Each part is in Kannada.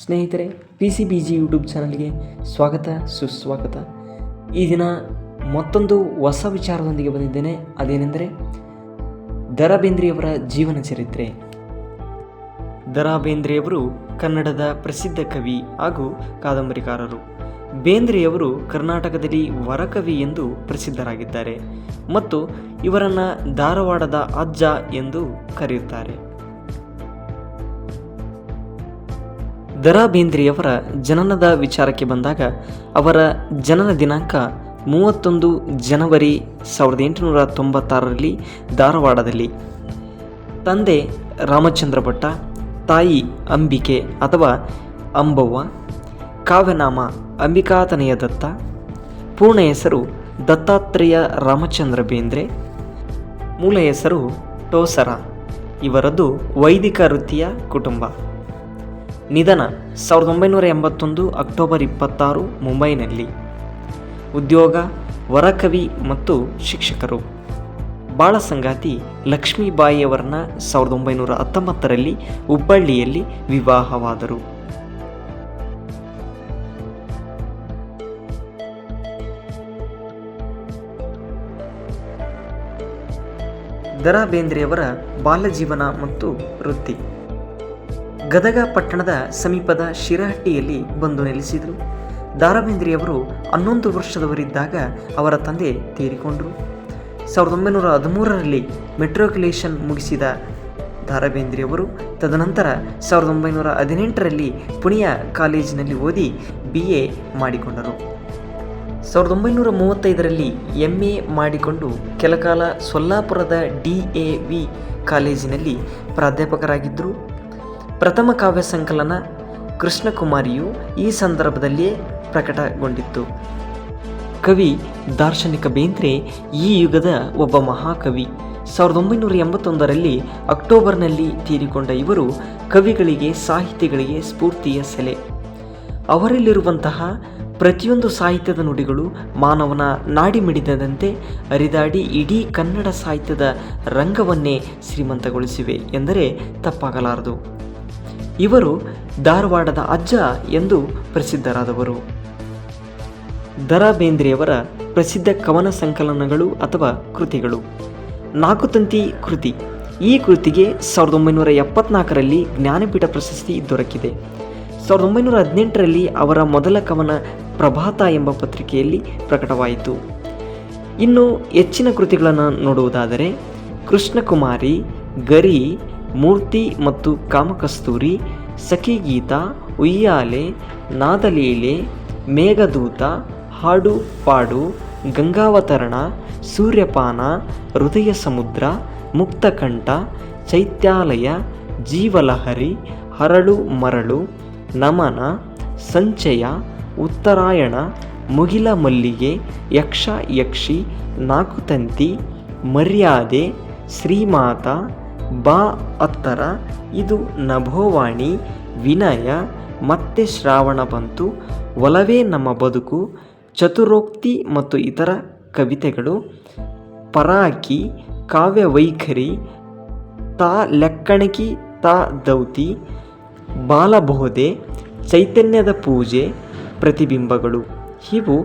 ಸ್ನೇಹಿತರೆ, P C B G YouTube ಚಾನಲ್ಗೆ ಸ್ವಾಗತ ಸುಸ್ವಾಗತ. ಈ ದಿನ ಮತ್ತೊಂದು ಹೊಸ ವಿಚಾರದೊಂದಿಗೆ ಬಂದಿದ್ದೇನೆ. ಅದೇನೆಂದರೆ ದ ರಾ ಬೇಂದ್ರೆಯವರ ಜೀವನ ಚರಿತ್ರೆ. ದ ರಾ ಬೇಂದ್ರೆಯವರು ಕನ್ನಡದ ಪ್ರಸಿದ್ಧ ಕವಿ ಹಾಗೂ ಕಾದಂಬರಿಕಾರರು. ಬೇಂದ್ರೆಯವರು ಕರ್ನಾಟಕದಲ್ಲಿ ವರಕವಿ ಎಂದು ಪ್ರಸಿದ್ಧರಾಗಿದ್ದಾರೆ ಮತ್ತು ಇವರನ್ನು ಧಾರವಾಡದ ಅಜ್ಜ ಎಂದು ಕರೆಯುತ್ತಾರೆ. ದ ರಾ ಬೇಂದ್ರೆಯವರ ಜನನದ ವಿಚಾರಕ್ಕೆ ಬಂದಾಗ ಅವರ ಜನನ ದಿನಾಂಕ 31 ಜನವರಿ 1896ರಲ್ಲಿ ಧಾರವಾಡದಲ್ಲಿ. ತಂದೆ ರಾಮಚಂದ್ರ ಭಟ್ಟ, ತಾಯಿ ಅಂಬಿಕೆ ಅಥವಾ ಅಂಬವ್ವ, ಕಾವ್ಯನಾಮ ಅಂಬಿಕಾತನಯ ದತ್ತ, ಪೂರ್ಣ ಹೆಸರು ದತ್ತಾತ್ರೇಯ ರಾಮಚಂದ್ರ ಬೇಂದ್ರೆ, ಮೂಲ ಹೆಸರು ಟೋಸರ. ಇವರದ್ದು ವೈದಿಕ ವೃತ್ತಿಯ ಕುಟುಂಬ. ನಿಧನ 1981 ಅಕ್ಟೋಬರ್ 26 ಮುಂಬೈನಲ್ಲಿ. ಉದ್ಯೋಗ ವರಕವಿ ಮತ್ತು ಶಿಕ್ಷಕರು. ಬಾಳ ಸಂಗಾತಿ ಲಕ್ಷ್ಮೀಬಾಯಿಯವರನ್ನ 1919ರಲ್ಲಿ ಹುಬ್ಬಳ್ಳಿಯಲ್ಲಿ ವಿವಾಹವಾದರು. ದ ರಾ ಬೇಂದ್ರೆಯವರ ಬಾಲ್ಯಜೀವನ ಮತ್ತು ವೃತ್ತಿ. ಗದಗ ಪಟ್ಟಣದ ಸಮೀಪದ ಶಿರಹಟ್ಟಿಯಲ್ಲಿ ಬಂದು ನೆಲೆಸಿದರು. ದ ರಾ ಬೇಂದ್ರೆಯವರು 11 ವರ್ಷದವರಿದ್ದಾಗ ಅವರ ತಂದೆ ತೀರಿಕೊಂಡರು. 1913ರಲ್ಲಿ ಮೆಟ್ರಿಕ್ಯುಲೇಷನ್ ಮುಗಿಸಿದ ದ ರಾ ಬೇಂದ್ರೆಯವರು ತದನಂತರ 1918ರಲ್ಲಿ ಪುಣೆಯ ಕಾಲೇಜಿನಲ್ಲಿ ಓದಿ BA ಮಾಡಿಕೊಂಡರು. 1935ರಲ್ಲಿ MA ಮಾಡಿಕೊಂಡು ಕೆಲಕಾಲ ಸೊಲ್ಲಾಪುರದ DAV ಕಾಲೇಜಿನಲ್ಲಿ ಪ್ರಾಧ್ಯಾಪಕರಾಗಿದ್ದರು. ಪ್ರಥಮ ಕಾವ್ಯ ಸಂಕಲನ ಕೃಷ್ಣಕುಮಾರಿಯು ಈ ಸಂದರ್ಭದಲ್ಲಿಯೇ ಪ್ರಕಟಗೊಂಡಿತ್ತು. ಕವಿ ದಾರ್ಶನಿಕ ಬೇಂದ್ರೆ ಈ ಯುಗದ ಒಬ್ಬ ಮಹಾಕವಿ. 1981ರಲ್ಲಿ ಅಕ್ಟೋಬರ್ನಲ್ಲಿ ತೀರಿಕೊಂಡ ಇವರು ಕವಿಗಳಿಗೆ, ಸಾಹಿತಿಗಳಿಗೆ ಸ್ಫೂರ್ತಿಯ ಸೆಲೆ. ಅವರಲ್ಲಿರುವಂತಹ ಪ್ರತಿಯೊಂದು ಸಾಹಿತ್ಯದ ನುಡಿಗಳು ಮಾನವನ ನಾಡಿಮಿಡಿದಂತೆ ಹರಿದಾಡಿ ಇಡೀ ಕನ್ನಡ ಸಾಹಿತ್ಯದ ರಂಗವನ್ನೇ ಶ್ರೀಮಂತಗೊಳಿಸಿವೆ ಎಂದರೆ ತಪ್ಪಾಗಲಾರದು. ಇವರು ಧಾರವಾಡದ ಅಜ್ಜ ಎಂದು ಪ್ರಸಿದ್ಧರಾದವರು. ದ ರಾ ಬೇಂದ್ರೆಯವರ ಪ್ರಸಿದ್ಧ ಕವನ ಸಂಕಲನಗಳು ಅಥವಾ ಕೃತಿಗಳು. 4 ತಂತಿ ಕೃತಿ. ಈ ಕೃತಿಗೆ 1974ರಲ್ಲಿ ಜ್ಞಾನಪೀಠ ಪ್ರಶಸ್ತಿ ದೊರಕಿದೆ. 1918ರಲ್ಲಿ ಅವರ ಮೊದಲ ಕವನ ಪ್ರಭಾತ ಎಂಬ ಪತ್ರಿಕೆಯಲ್ಲಿ ಪ್ರಕಟವಾಯಿತು. ಇನ್ನು ಹೆಚ್ಚಿನ ಕೃತಿಗಳನ್ನು ನೋಡುವುದಾದರೆ ಕೃಷ್ಣಕುಮಾರಿ, ಗರಿ, ಮೂರ್ತಿ ಮತ್ತು ಕಾಮಕಸ್ತೂರಿ, ಸಖಿಗೀತ, ಉಯ್ಯಾಲೆ, ನಾದಲೀಲೆ, ಮೇಘದೂತ, ಹಾಡು ಪಾಡು, ಗಂಗಾವತರಣ, ಸೂರ್ಯಪಾನ, ಹೃದಯ ಸಮುದ್ರ, ಮುಕ್ತಕಂಠ, ಚೈತ್ಯಾಲಯ, ಜೀವಲಹರಿ, ಹರಳು ಮರಳು, ನಮನ, ಸಂಚಯ, ಉತ್ತರಾಯಣ, ಮುಗಿಲ ಮಲ್ಲಿಗೆ, ಯಕ್ಷ ಯಕ್ಷಿ, 4 ತಂತಿ, ಮರ್ಯಾದೆ, ಶ್ರೀಮಾತ, ಬಾ ಅತ್ತರ, ಇದು ನಭೋವಾಣಿ, ವಿನಯ, ಮತ್ತೆ ಶ್ರಾವಣ ಬಂತು, ಒಲವೇ ನಮ್ಮ ಬದುಕು, ಚತುರೋಕ್ತಿ ಮತ್ತು ಇತರ ಕವಿತೆಗಳು, ಪರಾಕಿ, ಕಾವ್ಯ ವೈಖರಿ, ತಾ ಲೆಕ್ಕಣಿಕಿ ತಾ ದೌತಿ, ಬಾಲಬೋಧೆ, ಚೈತನ್ಯದ ಪೂಜೆ, ಪ್ರತಿಬಿಂಬಗಳು. ಇವು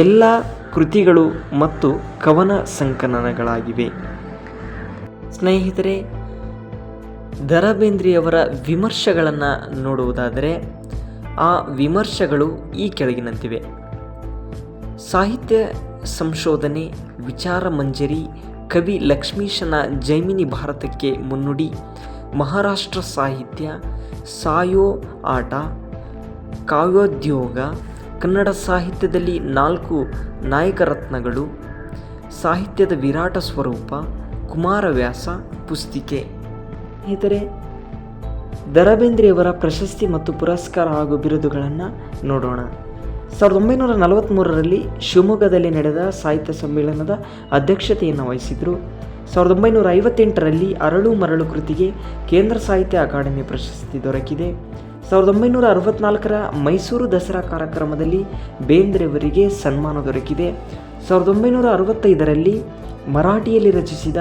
ಎಲ್ಲ ಕೃತಿಗಳು ಮತ್ತು ಕವನ ಸಂಕಲನಗಳಾಗಿವೆ. ಸ್ನೇಹಿತರೆ, ದ ರಾ ಬೇಂದ್ರೆಯವರ ವಿಮರ್ಶೆಗಳನ್ನು ನೋಡುವುದಾದರೆ ಆ ವಿಮರ್ಶೆಗಳು ಈ ಕೆಳಗಿನಂತಿವೆ. ಸಾಹಿತ್ಯ ಸಂಶೋಧನೆ, ವಿಚಾರ ಮಂಜರಿ, ಕವಿ ಲಕ್ಷ್ಮೀಶನ ಜೈಮಿನಿ ಭಾರತಕ್ಕೆ ಮುನ್ನುಡಿ, ಮಹಾರಾಷ್ಟ್ರ ಸಾಹಿತ್ಯ, ಸಾಯೋ ಆಟ, ಕಾವ್ಯೋದ್ಯೋಗ, ಕನ್ನಡ ಸಾಹಿತ್ಯದಲ್ಲಿ 4 ನಾಯಕರತ್ನಗಳು, ಸಾಹಿತ್ಯದ ವಿರಾಟ ಸ್ವರೂಪ, ಕುಮಾರವ್ಯಾಸ ಪುಸ್ತಿಕೆ. ಸ್ನೇಹಿತರೆ, ದ ರಾ ಬೇಂದ್ರೆಯವರ ಪ್ರಶಸ್ತಿ ಮತ್ತು ಪುರಸ್ಕಾರ ಹಾಗೂ ಬಿರುದುಗಳನ್ನು ನೋಡೋಣ. 1943ರಲ್ಲಿ ಶಿವಮೊಗ್ಗದಲ್ಲಿ ನಡೆದ ಸಾಹಿತ್ಯ ಸಮ್ಮೇಳನದ ಅಧ್ಯಕ್ಷತೆಯನ್ನು ವಹಿಸಿದರು. 1958ರಲ್ಲಿ ಅರಳು ಮರಳು ಕೃತಿಗೆ ಕೇಂದ್ರ ಸಾಹಿತ್ಯ ಅಕಾಡೆಮಿ ಪ್ರಶಸ್ತಿ ದೊರಕಿದೆ. 1964ರ ಮೈಸೂರು ದಸರಾ ಕಾರ್ಯಕ್ರಮದಲ್ಲಿ ಬೇಂದ್ರೆಯವರಿಗೆ ಸನ್ಮಾನ ದೊರಕಿದೆ. 1965ರಲ್ಲಿ ಮರಾಠಿಯಲ್ಲಿ ರಚಿಸಿದ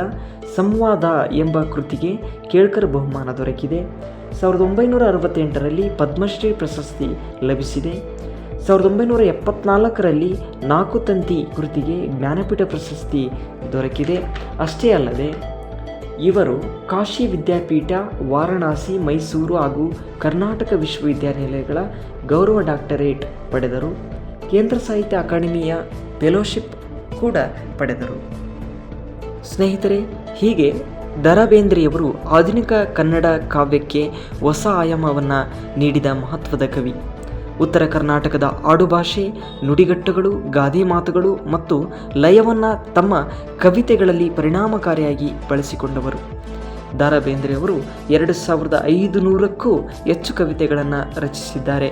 ಸಂವಾದ ಎಂಬ ಕೃತಿಗೆ ಕೇಳ್ಕರ್ ಬಹುಮಾನ ದೊರಕಿದೆ. 1968ರಲ್ಲಿ ಪದ್ಮಶ್ರೀ ಪ್ರಶಸ್ತಿ ಲಭಿಸಿದೆ. 1974ರಲ್ಲಿ ನಾಲ್ಕು ತಂತಿ ಕೃತಿಗೆ ಜ್ಞಾನಪೀಠ ಪ್ರಶಸ್ತಿ ದೊರಕಿದೆ. ಅಷ್ಟೇ ಅಲ್ಲದೆ ಇವರು ಕಾಶಿ ವಿದ್ಯಾಪೀಠ, ವಾರಣಾಸಿ, ಮೈಸೂರು ಹಾಗೂ ಕರ್ನಾಟಕ ವಿಶ್ವವಿದ್ಯಾನಿಲಯಗಳ ಗೌರವ ಡಾಕ್ಟರೇಟ್ ಪಡೆದರು. ಕೇಂದ್ರ ಸಾಹಿತ್ಯ ಅಕಾಡೆಮಿಯ ಫೆಲೋಶಿಪ್ ಕೂಡ ಪಡೆದರು. ಸ್ನೇಹಿತರೆ, ಹೀಗೆ ದ.ರಾ ಬೇಂದ್ರೆಯವರು ಆಧುನಿಕ ಕನ್ನಡ ಕಾವ್ಯಕ್ಕೆ ಹೊಸ ಆಯಾಮವನ್ನು ನೀಡಿದ ಮಹತ್ವದ ಕವಿ. ಉತ್ತರ ಕರ್ನಾಟಕದ ಆಡುಭಾಷೆ, ನುಡಿಗಟ್ಟುಗಳು, ಗಾದೆ ಮಾತುಗಳು ಮತ್ತು ಲಯವನ್ನು ತಮ್ಮ ಕವಿತೆಗಳಲ್ಲಿ ಪರಿಣಾಮಕಾರಿಯಾಗಿ ಬಳಸಿಕೊಂಡವರು. ದ.ರಾ ಬೇಂದ್ರೆಯವರು 2500ಕ್ಕೂ ಹೆಚ್ಚು ಕವಿತೆಗಳನ್ನು ರಚಿಸಿದ್ದಾರೆ.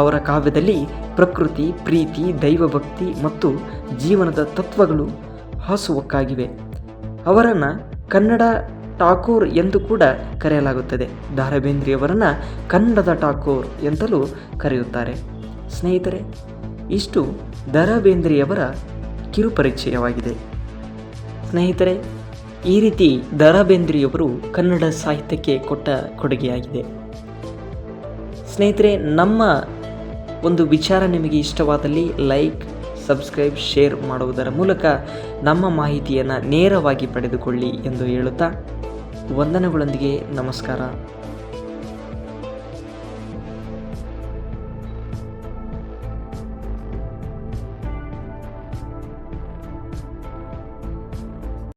ಅವರ ಕಾವ್ಯದಲ್ಲಿ ಪ್ರಕೃತಿ, ಪ್ರೀತಿ, ದೈವಭಕ್ತಿ ಮತ್ತು ಜೀವನದ ತತ್ವಗಳು ಹಾಸುಹೊಕ್ಕಾಗಿವೆ. ಅವರನ್ನು ಕನ್ನಡ ಠಾಕೂರ್ ಎಂದು ಕೂಡ ಕರೆಯಲಾಗುತ್ತದೆ. ದ.ರಾ ಬೇಂದ್ರೆಯವರನ್ನು ಕನ್ನಡದ ಠಾಕೂರ್ ಎಂತಲೂ ಕರೆಯುತ್ತಾರೆ. ಸ್ನೇಹಿತರೆ, ಇಷ್ಟು ದ.ರಾ ಬೇಂದ್ರೆಯವರ ಕಿರುಪರಿಚಯವಾಗಿದೆ. ಸ್ನೇಹಿತರೆ, ಈ ರೀತಿ ದ.ರಾ ಬೇಂದ್ರೆಯವರು ಕನ್ನಡ ಸಾಹಿತ್ಯಕ್ಕೆ ಕೊಟ್ಟ ಕೊಡುಗೆಯಾಗಿದೆ. ಸ್ನೇಹಿತರೆ, ನಮ್ಮ ಒಂದು ವಿಚಾರ ನಿಮಗೆ ಇಷ್ಟವಾದಲ್ಲಿ ಲೈಕ್, ಸಬ್ಸ್ಕ್ರೈಬ್, ಶೇರ್ ಮಾಡುವುದರ ಮೂಲಕ ನಮ್ಮ ಮಾಹಿತಿಯನ್ನು ನೇರವಾಗಿ ಪಡೆದುಕೊಳ್ಳಿ ಎಂದು ಹೇಳುತ್ತಾ ವಂದನೆಗಳೊಂದಿಗೆ ನಮಸ್ಕಾರ.